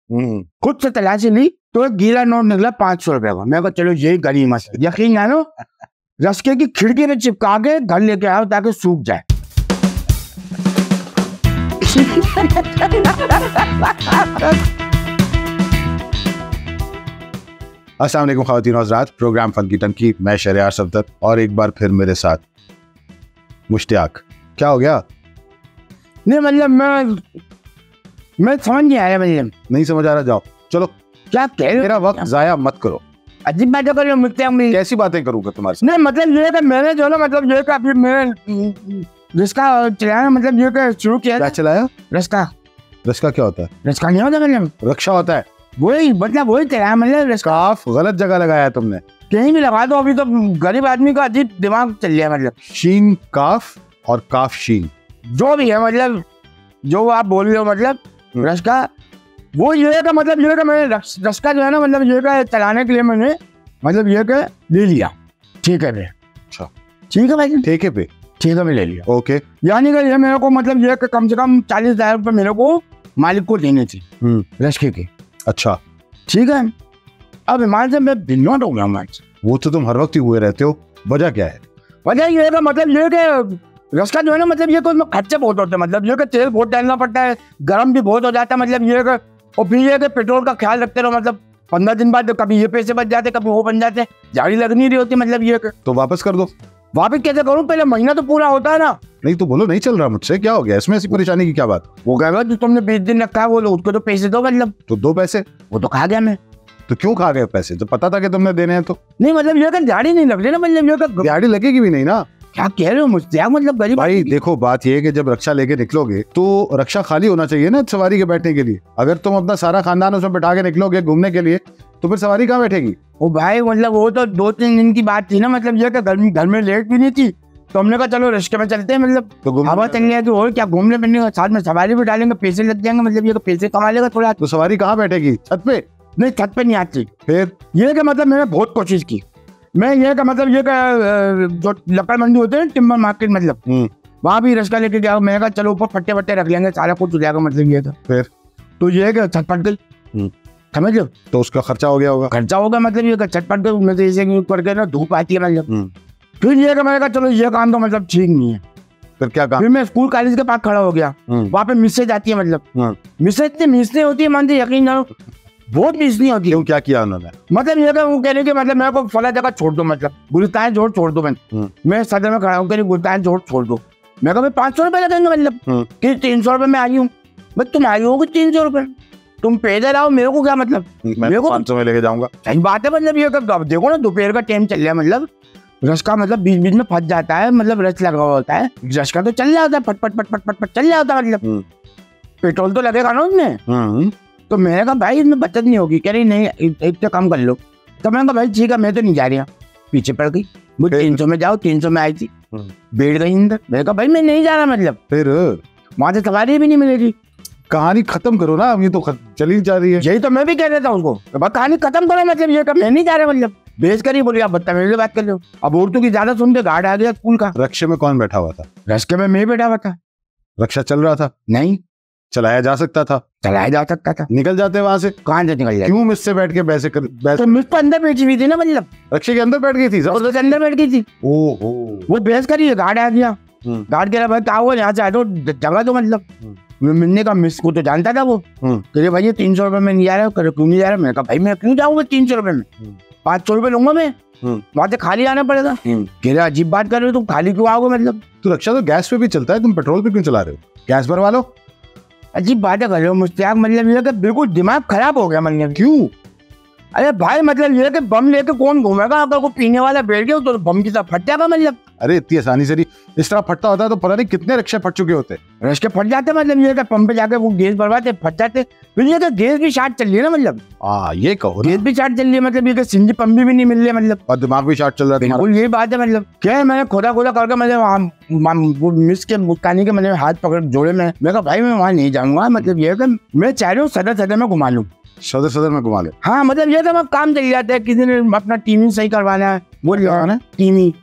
खुद से तलाशी ली तो एक गीला नोट निकला 500 रुपए का। मैं कहा चलो यही गनीमत है। यकीन जानो रस्के की खिड़की में चिपका के घर लेके आओ ताकि सूख जाए। अस्सलाम वालेकुम ख़वातीन और हज़रात, प्रोग्राम फन की टंकी, मैं शहरयार सफदर और एक बार फिर मेरे साथ मुश्ताक। क्या हो गया? नहीं मतलब मैं समझ नहीं आया। मतलब नहीं समझ आ रहा? जाओ चलो। क्या कह रहे हो? मेरा वक्त जाया मत करो। अजीब बातें कर रहे हो मुझसे। कैसी बातें करूंगा तुम्हारे साथ? नहीं मतलब ये कि मैंने जो ना मतलब ये कि मैंने रिस्का चलाना मतलब ये कि शुरू किया। क्या चलाया? रिस्का। रिस्का क्या होता है? रिस्का नहीं होता मतलब रक्षा होता है। वही मतलब वही चलाया मतलब रिस्का। काफ गलत जगह लगाया है तुमने। कहीं भी लगा दो, अभी तो गरीब आदमी का अजीब दिमाग चल गया। मतलब शीन काफ और काफ शीन जो भी है मतलब जो आप बोल रहे हो मतलब रस्का वो ये का मतलब ये का मैंने रस्का जो है ना मतलब ये का चलाने के लिए मैंने मतलब ये का ले लिया। ठीक है भाई। अच्छा ठीक है भाई। ठेके पे? ठीक है मैं ले लिया। ओके। यानी कि ये मेरे को मतलब ये कम से कम 40,000 रुपये मेरे को मालिक को देने थे रस्के के। अच्छा ठीक है। अब हिमाचल से मैं भिन्नट हो गया हूँ। वो तो तुम हर वक्त ही हुए रहते हो, वजह क्या है? वजह ये का मतलब ये कि रस्का जो है ना मतलब ये तो उसमें खर्चे बहुत होते हैं। मतलब ये कि तेल बहुत डालना पड़ता है, गर्म भी बहुत हो जाता है। मतलब ये कि और फिर ये कि पेट्रोल का ख्याल रखते रहो। मतलब 15 दिन बाद कभी ये पैसे बच जाते, कभी वो बन जाते, झाड़ी लग नहीं रही होती। मतलब ये तो वापस कर दो। वापस कैसे करूँ? पहले महीना तो पूरा होता है ना। नहीं तो बोलो नहीं चल रहा मुझसे, क्या हो गया? इसमें ऐसी परेशानी की क्या बात? वो कहेगा जो तुमने 20 दिन रखा है वो उसको तो पैसे दो। मतलब तो दो पैसे। वो तो खा गया मैं। तो क्यों खा गए पैसे जब पता था कि तुमने देने हैं? तो नहीं मतलब ये कि झाड़ी नहीं लग रही ना। मतलब ये दिहाड़ी लगेगी भी नहीं ना। क्या कह रहे हो मुझसे? मतलब गरीब भाई देखो बात ये है कि जब रक्षा लेके निकलोगे तो रक्षा खाली होना चाहिए ना सवारी के बैठने के लिए। अगर तुम अपना सारा खानदान उसमें बैठा के निकलोगे घूमने के लिए तो फिर सवारी कहाँ बैठेगी? ओ भाई मतलब वो तो 2-3 दिन की बात थी ना। मतलब ये कि घर में लेट भी नहीं थी तो हमने कहा चलो रिश्ते में चलते हैं। मतलब तो हवा चल गया तो और क्या घूमने फिरने का, साथ में सवारी भी डालेंगे, पैसे लग जाएंगे। मतलब ये पैसे कमा लेगा थोड़ा। तो सवारी कहाँ बैठेगी? छत पे? नहीं छत पे नहीं आती। फिर ये का मतलब मैंने बहुत कोशिश की। मैं ये का मतलब ये जो लकड़ मंडी होते हैं टिम्बर मार्केट मतलब वहाँ भी रिश्का लेके गया। मैंने कहा चलो ऊपर फट्टे वट्टे रख लेंगे, सारा कुछ हो जाएगा। मतलब ये था। फिर तो ये कि छटपट गई। समझ लो। तो उसका खर्चा हो गया होगा। खर्चा होगा मतलब ये छटपट गई। मैं तो ऐसे करके ना धूप आती है मतलब। फिर ये कि मैंने कहा चलो ये काम तो मतलब ठीक नहीं है। फिर क्या काम? फिर मैं स्कूल कॉलेज के पास खड़ा हो गया। वहाँ पे मिसेज आती है। मतलब मिसेज इतनी मिसनी होती है, मानते यकीन जानो बहुत मिसनी होती है। क्यों क्या किया उन्होंने? मतलब ये कि वो कह रहे कि मतलब मेरे को फला जगह छोड़ दो, मतलब गुलिस्तान छोड़ दो। मैं सदर में खड़ा हूँ, गुलिस्तान छोड़ दो। मैं कहा 500 रुपये लगेंगे। मतलब कि 300 रुपये में आई हूँ। बस तुम आई होगी 300 रुपये, तुम पैदल आओ, मेरे को क्या मतलब? मेरे को 500 में लेके जाऊंगा। सही बात है। मतलब ये देखो ना दोपहर का टाइम चल रहा है। मतलब रस्का मतलब बीच बीच में फंस जाता है। मतलब रस लगा हुआ होता है, रस्का तो चल जाता है, फट फट फट फट फट फट चल जाता है। मतलब पेट्रोल तो लगेगा ना उसमें। तो मैंने कहा भाई इसमें बचत नहीं होगी। कह रही नहीं एक तो कम कर लो। तो मैंने कहा भाई ठीक है मैं तो नहीं जा रही। पीछे पड़ गई। वो 300 में जाओ, 300 में आई थी, बैठ गई अंदर। मैंने कहा भाई मैं नहीं जा रहा। मतलब फिर वहां से सवारी भी नहीं मिलेगी। कहानी खत्म करो ना, ये तो चली जा रही है। यही तो मैं भी कह रहा था उसको, कहानी खत्म करो। मतलब ये मैं नहीं जा रहा। मतलब बेच कर ही बोली आप बदतमीजी बात कर लो। अब औरतों की ज्यादा सुन के गार्ड आ गया स्कूल का। रक्षे में कौन बैठा हुआ था? रस्के में मैं बैठा हुआ था। रक्षा चल रहा था? नहीं चलाया जा सकता था। चलाया जा सकता था। निकल जाते वहां से। कहाँ से निकल जाए? क्यों मुझसे बैठ के बैसे कर? तो मुझ पर अंदर बैठी हुई थी ना। मतलब रक्षे के अंदर बैठ गई थी? अंदर बैठ गई थी। ओहो वो बहस करी, गार्ड आ गया। गार्ड कह रहा भाई क्या हुआ, यहाँ से आ जाओ जगह। तो मतलब मिलने का मिस को तो जानता था वो। कह रहे भाई 300 रुपये में नहीं जा रहा। क्यों नहीं जा रहा? मैं कहा भाई मैं क्यों जाऊँगा 300 रुपये में? 500 रुपये लूंगा मैं। वहां से खाली आना पड़ेगा। कह रहे अजीब बात कर रहे हो, तुम खाली क्यों आओगे? मतलब तो रक्षा तो गैस पे भी चलता है, तुम पेट्रोल पे क्यों चला रहे हो? गैस भरवा लो। अजीब बातें कर रहे हो मुझसे। मतलब ये बिल्कुल दिमाग खराब हो गया। मतलब क्यों? अरे भाई मतलब ये कि बम लेके कौन घूमेगा? अगर कोई पीने वाला बैठ गया तो बम की तरह फट जाएगा। मतलब अरे इतनी आसानी से नहीं, इस तरह फटता होता है तो पता नहीं कितने रक्षे फट चुके होते। रश के फट जाते। मतलब ये कि पंप पे जाके वो गैस भरवाते फट जाते। फिर ये कि गैस भी शार्ट चल रही है ना। मतलब ये कहो गैस भी शार्ट चल रही है। मतलब ये कि सीएनजी पंप भी नहीं मिल रहे। मतलब और दिमाग भी शार्ट चल रहा है। बिल्कुल यही बात है। मतलब क्या है, मैंने खोदा करके मतलब मिस के मुस्कानी के मैंने हाथ पकड़ जोड़े में। मैं कहा भाई मैं वहाँ नहीं जाऊंगा। मतलब ये कि मैं चाह रही हूँ सदर में घुमा लूँ। सदर में घुमा ले। हाँ मतलब ये तो काम चल जाता है। किसी ने अपना टीवी सही करवाना है, वो लगाना टीवी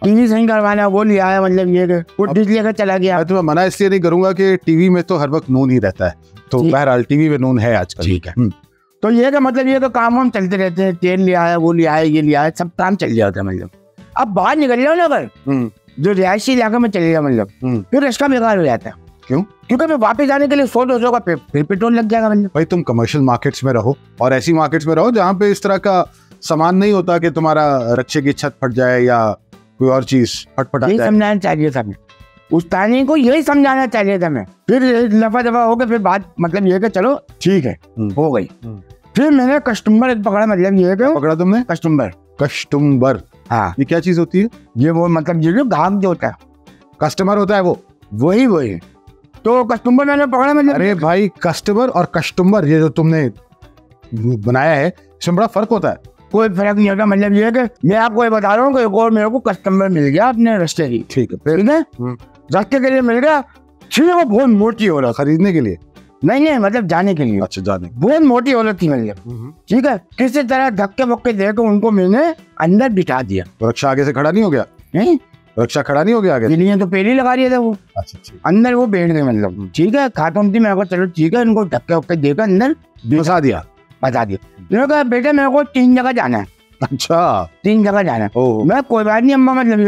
टीवी सही करवाना वो लिया है, मतलब ये कि वो डिश लेकर चला गया। मैं तुम्हें मना इसलिए नहीं करूंगा कि टीवी में तो हर वक्त नून ही रहता है, तो बहरहाल टीवी में नून है आजकल। ठीक है, तो ये का मतलब ये तो काम हम चलते रहते हैं, तेल लिया है, वो लिया है, ये लिया है, सब काम चल जाता है। मतलब अब बाहर निकल जाओ ना अगर, जो रिहायशी इलाके में चले जाओ, मतलब फिर रिश्ता बेकार हो जाता है। क्यों? क्योंकि मैं वापस जाने के लिए 100-200 का फिर पेट्रोल लग जाएगा। मतलब भाई तुम कमर्शियल मार्केट्स में रहो और ऐसी मार्केट्स में रहो जहाँ पे इस तरह का सामान नहीं होता कि तुम्हारा रक्षे की छत फट जाए या कोई और चीज फटफटा जाए। समझाना चाहिए था मैं उस्तानी को, यही समझाना चाहिए था मैं। फिर दफा दफा हो गया, फिर बात मतलब ये कि चलो ठीक है हो गई। फिर मैंने कस्टमर पकड़ा, मतलब ये कि पकड़ा तुमने? कस्टमर, हाँ। ये क्या चीज होती है? ये वो मतलब ये जो ग्राहक जो होता है, कस्टमर होता है वो, वही तो कस्टमर मैंने पकड़ा। मतलब अरे भाई कस्टमर और कस्टमर ये जो तुमने बनाया है इसमें बड़ा फर्क होता है। कोई फर्क नहीं होता। मतलब ये है कि मैं आपको ये बता रहा हूँ कि एक और मेरे को कस्टमर मिल गया अपने रास्ते की। ठीक है, ठीक है, रास्ते के लिए मिल गया। ठीक वो बहुत मोटी हो रहा, खरीदने के लिए नहीं मतलब जाने के लिए। अच्छा, जाने बहुत मोटी औरत थी मतलब। ठीक है, किसी तरह धक्के वक्के देकर उनको मैंने अंदर बिठा दिया। रक्षा आगे से खड़ा नहीं हो गया? नहीं, रक्षा खड़ा नहीं हो गया आगे? लिए तो पहले ही लगा रही था वो। अच्छा, अंदर वो बैठ गए मतलब। ठीक है, खातून थी, मेरे को चलो ठीक है, इनको धक्के वक्के देकर अंदर बता दिया। मैंने कहा बेटा मेरे को 3 जगह जाना है। अच्छा, 3 जगह जाना है। मैं कोई बात नहीं अम्मा, मतलब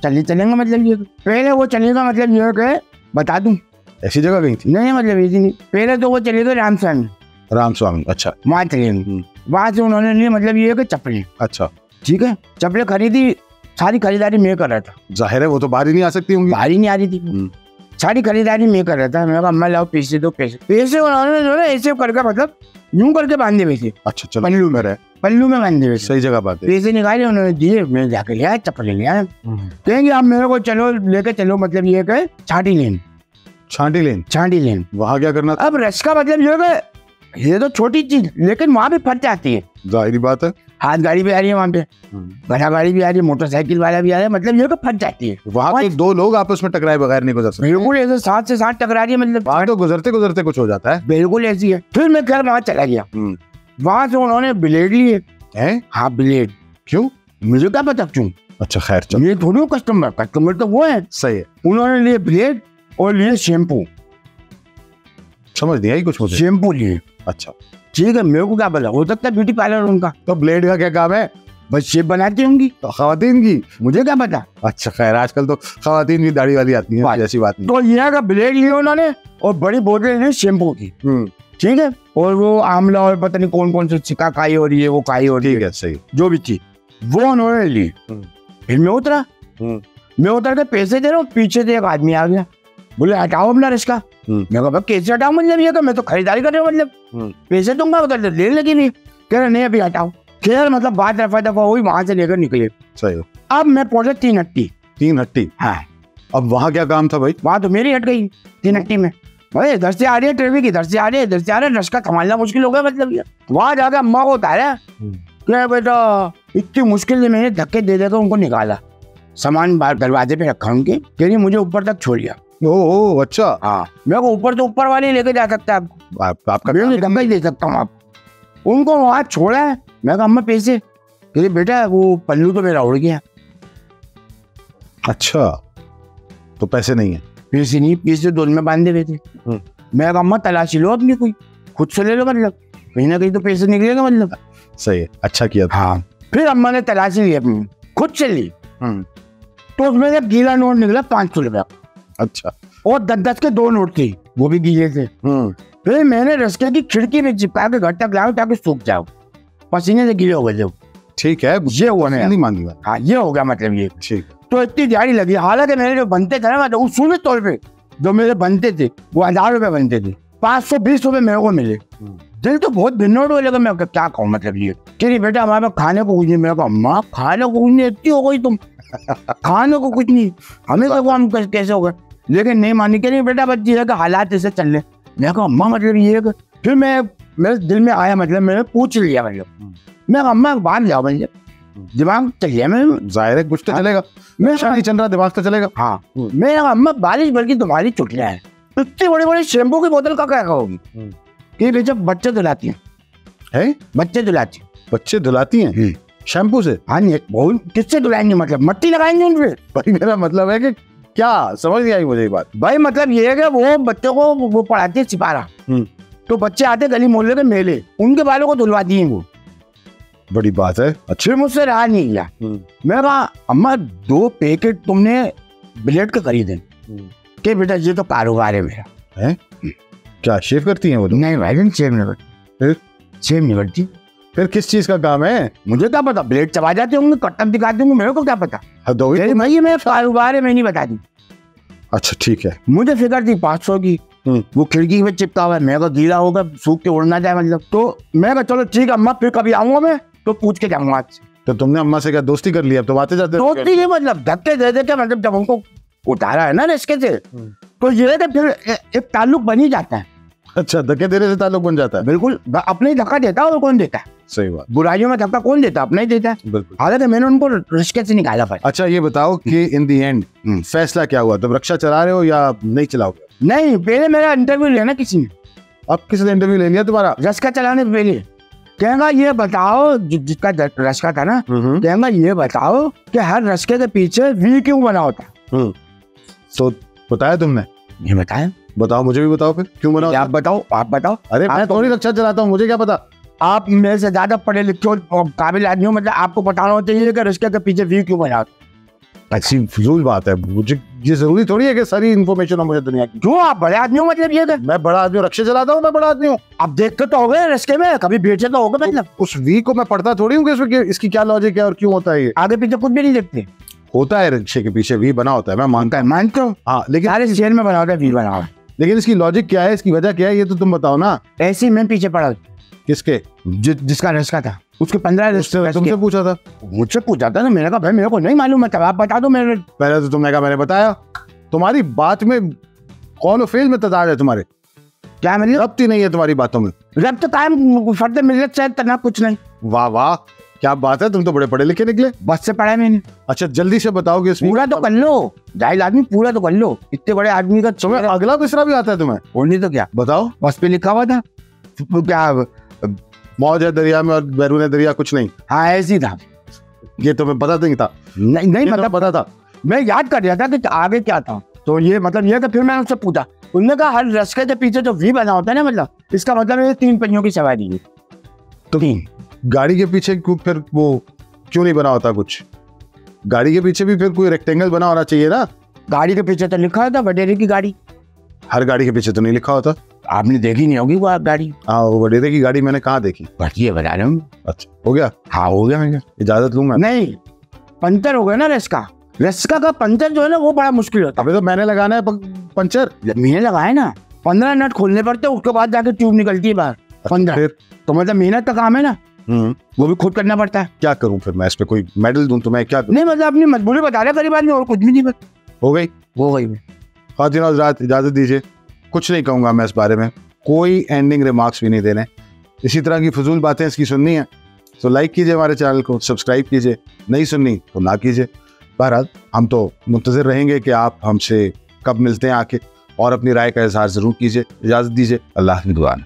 ये चलेंगे, मतलब ये पहले वो चलेगा, मतलब ये बता दूं ऐसी जगह गई थी? नहीं, मतलब ऐसी नहीं। पहले तो वो चले गए राम स्वामी। अच्छा, वहाँ चलेंगे। वहाँ से उन्होंने लिए मतलब ये चप्पलें। अच्छा, ठीक है, चप्पलें खरीदी, सारी खरीदारी मैं कर रहा था। जाहिर है वो तो बाहर ही नहीं आ सकती होंगी। बाहर ही नहीं आ रही थी, सारी खरीदारी मैं कर रहा था। मैं कहा अम्मा लाओ पैसे दो, पैसे उन्होंने जो है ऐसे करके मतलब यूं करके बांधे हुए थे। अच्छा, चलो पल्लू में बांधे हुए। सही जगह बात है। पैसे निकाले उन्होंने दिए, मैं जाके ले आया, चप्पल ले आया। कहेंगे आप मेरे को चलो लेके चलो, मतलब ये कहे छाटी लेन। वहाँ क्या करना था? अब रश का मतलब ये तो छोटी चीज, लेकिन वहाँ भी फट जाती है। जाहिर बात है, हाथ गाड़ी भी आ रही है वहाँ पे, घड़ा गाड़ी भी आ रही है, मोटरसाइकिल वाला भी आ रहा है, मतलब ये फट जाती है। वहाँ तो 2 लोग आपस में टकराए बगैर नहीं गुजर सकते। बिल्कुल ऐसे 7 से 7 टकरा रही है, मतलब वहाँ तो गुजरते गुजरते कुछ हो जाता है। बिल्कुल ऐसी है। फिर मैं घर वहाँ चला गया। वहाँ से उन्होंने ब्लेड लिए। हाँ, ब्लेड। क्यों? मुझे क्या पता क्यों। अच्छा, खैर चलो, ये थोड़ी कस्टमर तो वो है। सही है। उन्होंने लिए ब्लेड और लिए शैम्पू। समझ नहीं आई कुछ मुझे। शैम्पू लिए। अच्छा, ठीक है, मेरे को क्या पता, हो सकता है ब्यूटी पार्लर उनका। तो ब्लेड का क्या काम है? बस शेप बनाती होंगी तो खवातीन की, मुझे क्या पता। अच्छा, खैर आजकल तो खवातीन भी दाढ़ी वाली आती है, ऐसी बात नहीं। तो यहाँ का ब्लेड लिया उन्होंने और बड़ी बोतल ली शैम्पू की। ठीक है, और वो आंवला और पता नहीं कौन कौन सी चिका काई हो रही है, वो काई हो रही है, सही जो भी थी वो उन्होंने ली। फिर मैं उतरा, मैं उतर के पैसे दे रहा हूँ, पीछे से एक आदमी आ गया, बोले हटाओ अपना रिश्का। मैं कहा कैसे हटाओ, मतलब ये मैं तो खरीदारी कर रहा हूँ, मतलब पैसे दूंगा उधर ले लगी नहीं। कह रहे नहीं अभी हटाओ। खैर मतलब बात दफा हुई, वहां से लेकर निकले। सही। अब मैं पहुंचा 3 हट्टी। हाँ, अब वहाँ क्या काम था भाई? वहां तो मेरी हट गई 3 हट्टी में। भाई इधर से आ रही है ट्रैफिक, इधर से आ रही है, रश्का संभालना मुश्किल हो गया। मतलब ये वहां जाकर अम्मा को उतारा, क्या बेटा इतनी मुश्किल से मैंने धक्के दे देकर उनको निकाला, सामान बाहर दरवाजे पे रखा उनके, कह रही मुझे ऊपर तक छोड़िया। ओह अच्छा। हाँ, मेरे को ऊपर तो ऊपर वाले लेके जा सकता है, आपका धक्का ही दे सकता हूँ। आप उनको वहां छोड़ा है। मैं कहा अम्मा पैसे, कह बेटा वो पल्लू तो मेरा उड़ गया। अच्छा, तो पैसे नहीं है? पैसे नहीं, पैसे दोनों में बांधे हुए थे। मैं कहा अम्मा तलाशी लो अपनी, कोई खुद से ले लो, मतलब कहीं ना कहीं तो पैसे निकलेगा। मतलब सही है, अच्छा किया था। हाँ, फिर अम्मा ने तलाशी ली अपनी, खुद से ली। तो उसमें से गीला नोट निकला 500 रुपया। अच्छा, और 10-10 के 2 नोट थे, वो भी गीले थे। फिर मैंने रस्के की खिड़की में चिपका के घर तक लाया ताकि सूख जाओ, पसीने से गीले हो गए। ठीक है, ये हुआ नहीं मान लिया। हाँ, ये हो गया मतलब ये। ठीक। तो इतनी दिहाड़ी लगी, हालांकि मेरे जो बनते थे ना, उसूली तौर पे जो मेरे बनते थे वो 1000 रुपए बनते थे, 520 रुपए मेरे को मिले। दिल तो बहुत भिन्नोट हो लगा। मैं क्या कहूँ, मतलब ये कि बेटा हमारे पास खाने को कुछ नहीं। मेरे को अम्मा खाने को कुछ नहीं, इतनी हो गई तुम, खाने को कुछ नहीं, हमें तो हम कैसे हो गए। लेकिन नहीं मानी, कि नहीं बेटा बच्ची है कि हालात ऐसे चल रहे। मैं कहा अम्मा मतलब ये। फिर मेरे दिल में आया, मतलब मैंने पूछ लिया, मतलब मैं अम्मा बाहर जाओ, मतलब दिमाग चल गया। मैं जाहिर है कुछ तो चलेगा, मैं नहीं चल रहा, दिमाग तो चलेगा। हाँ, मैं अम्मा बारिश भर की तुम्हारी चुटलियां हैं, इतनी बड़ी बड़ी शैम्पू की बोतल का क्या कहोगी कि बेटा बच्चे धुलाती हैं। बच्चे धुलाती हैं? शैम्पू से? हाँ नहीं, बहुत किससे धुलाएंगे, मतलब मट्टी लगाएंगे उन पे। भाई मेरा मतलब है कि क्या, समझ नहीं आई मुझे ये बात। भाई मतलब ये है कि वो बच्चों को वो पढ़ाते हैं सिपारा, तो बच्चे आते गली मोहल्ले के मेले, उनके बालों को धुलवा दिए वो। बड़ी बात है। अच्छे मुझसे रहा नहीं गया। मैं कहा अम्मा 2 पैकेट तुमने ब्लेड के खरीदे कि बेटा ये तो कारोबार है मेरा। है क्या शेव करती हैं वो लोग? नहीं भाई शेव नहीं करती, शेव नहीं करती। फिर किस चीज का काम है? मुझे क्या पता, ब्लेड चबा जाते होंगे, कट्टम दिखाते होंगे, मेरे को क्या पता। हद हो गई। भाई ये मेरा कारोबार है, मैं नहीं बता दी। अच्छा ठीक है। मुझे फिक्र थी 500 की, वो खिड़की में चिपका हुआ है, मैं को गीला होगा सूख के उड़ना जाए मतलब, तो मैं कहा चलो ठीक है अम्मा, फिर कभी आऊंगा मैं तो पूछ के जाऊंगा आज। तो तुमने अम्मा से क्या दोस्ती कर ली? अब तो आते जाते दोस्ती है मतलब धक्के दे के, मतलब जब उनको उतारा है ना रिश्ते से, तो ये तो फिर एक ताल्लुक बन ही जाता है। अच्छा, धक्के देने से ताल्लुक बन जाता है? बिल्कुल, अपने ही धक्का देता है और कौन देता है? सही बात। बुराइयों में धक्का कौन देता है? अपना ही देता है। बिल्कुल। हालांकि मैंने उनको रिश्ते से निकाला भाई। अच्छा ये बताओ कि इन दी एंड फैसला क्या हुआ? तुम रक्षा चला रहे हो या नहीं चलाओगे? नहीं, पहले मेरा इंटरव्यू लेना किसी ने। अब किसने इंटरव्यू ले लिया तुम्हारा? रस्का चलाने से पहले कहेगा ये बताओ, जिसका रस्का था ना, कहेगा ये बताओ कि हर रस्के के पीछे वी क्यों बना होता है। तो बताया तुमने? ये बताया। बताओ, मुझे भी बताओ फिर क्यों बना होता है? आप बताओ, आप बताओ। अरे मैं थोड़ी रक्षा चलाता हूँ, मुझे क्या पता। आप मेरे से ज्यादा पढ़े लिखे और काबिल आदमी हो, मतलब आपको बताना चाहिए कि रस्के के पीछे वी क्यों बना होता है। अच्छी फजूल बात है, मुझे ये जरूरी थोड़ी है कि सारी इन्फॉर्मेशन हो मुझे दुनिया की। क्यों, आप बड़े आदमी हो मतलब ये कि मैं बड़ा आदमी हूँ, रक्षा चलाता हूँ, मैं बड़ा आदमी हूँ। आप देखते तो हो गए रस्के में, कभी बेचे तो हो गए मतलब। उस वी को मैं पढ़ता थोड़ी हूँ कि इसकी क्या लॉजिक है और क्यों होता है ये। आगे पीछे कुछ भी नहीं देखते। होता है, रिक्शे के पीछे वी बना होता है, मैं मानता हूँ। मानते हो? हाँ, लेकिन सारे शहर में बना होता है वी बना हुआ है। लेकिन इसकी लॉजिक क्या है, इसकी वजह क्या है, ये तो तुम बताओ ना। ऐसे ही मैं पीछे पड़ा। किसके? जिसका रस्का था उसके 15 तुमसे पूछा था? मुझसे पूछा था ना, मैंने कहा भाई मेरे को नहीं मालूम है, तब आप बता दो। मेरे पहले तो तुमने कहा मैंने बताया। तुम्हारी बात में कौन फेल में तदाद है तुम्हारे? क्या मतलब? रब्त ही नहीं है तुम्हारी बातों में। रब्त कायम फर्द मिलत से तना कुछ नहीं। वाह वाह, क्या बात है, तुम तो बड़े पढ़े लिखे निकले। बस से पढ़ा है मैंने। अच्छा जल्दी से बताओ कि पूरा तो कर लो, जाहिल आदमी पूरा तो कर लो। इतने बड़े आदमी का तुम्हें अगला तीसरा भी आता है तुम्हें? और नहीं तो क्या, बताओ। बस पे लिखा हुआ था क्या, मौज है दरिया में और बैरून दरिया कुछ नहीं। हाँ ऐसे ही था। ये तुम्हें पता नहीं था? नहीं मतलब पता था, मैं याद कर रहा था कि आगे क्या था। तो ये मतलब ये कि फिर मैंने उससे पूछा, उन्होंने कहा हर रस्के के पीछे जो वी बना होता है ना, मतलब इसका मतलब ये 3 पहियों की सवारी है। तो 3 गाड़ी के पीछे फिर वो क्यों नहीं बना होता कुछ? गाड़ी के पीछे भी फिर कोई रेक्टेंगल बना होना चाहिए ना। गाड़ी के पीछे तो लिखा था वडेरे की गाड़ी। हर गाड़ी के पीछे तो नहीं लिखा होता। आपने देखी नहीं होगी वो गाड़ी। हाँ, वो वडेरे की गाड़ी मैंने कहाँ देखी? बढ़िया बता रहा हूँ। अच्छा हो गया? हाँ हो गया। मैं इजाजत लूंगा? नहीं, पंचर हो गया ना रस्का। रस्का का पंचर जो है ना वो बड़ा मुश्किल होता है। अबे तो मैंने लगाना है पंचर। मैंने लगाया ना, 15 नट खोलने पड़ते, उसके बाद जाके ट्यूब निकलती है बाहर। 15 तो मतलब मेहनत का काम है ना, वो भी खुद करना पड़ता है। क्या करूं फिर मैं? इस पे कोई मेडल दूं तो मैं क्या करूं? नहीं मतलब अपनी मजबूरी बता रहा गरीब आदमी, और कुछ भी नहीं। हो गई खातिन हज़रात, इजाजत दीजिए। कुछ नहीं कहूंगा मैं इस बारे में, कोई एंडिंग रिमार्क्स भी नहीं देने। इसी तरह की फजूल बातें इसकी सुननी है तो लाइक कीजिए हमारे चैनल को, सब्सक्राइब कीजिए, नहीं सुननी तो ना कीजिए। बहरहाल हम तो मुंतज़िर रहेंगे कि आप हमसे कब मिलते हैं आके, और अपनी राय का इजहार ज़रूर कीजिए। इजाज़त दीजिए, अल्लाह की दुआ।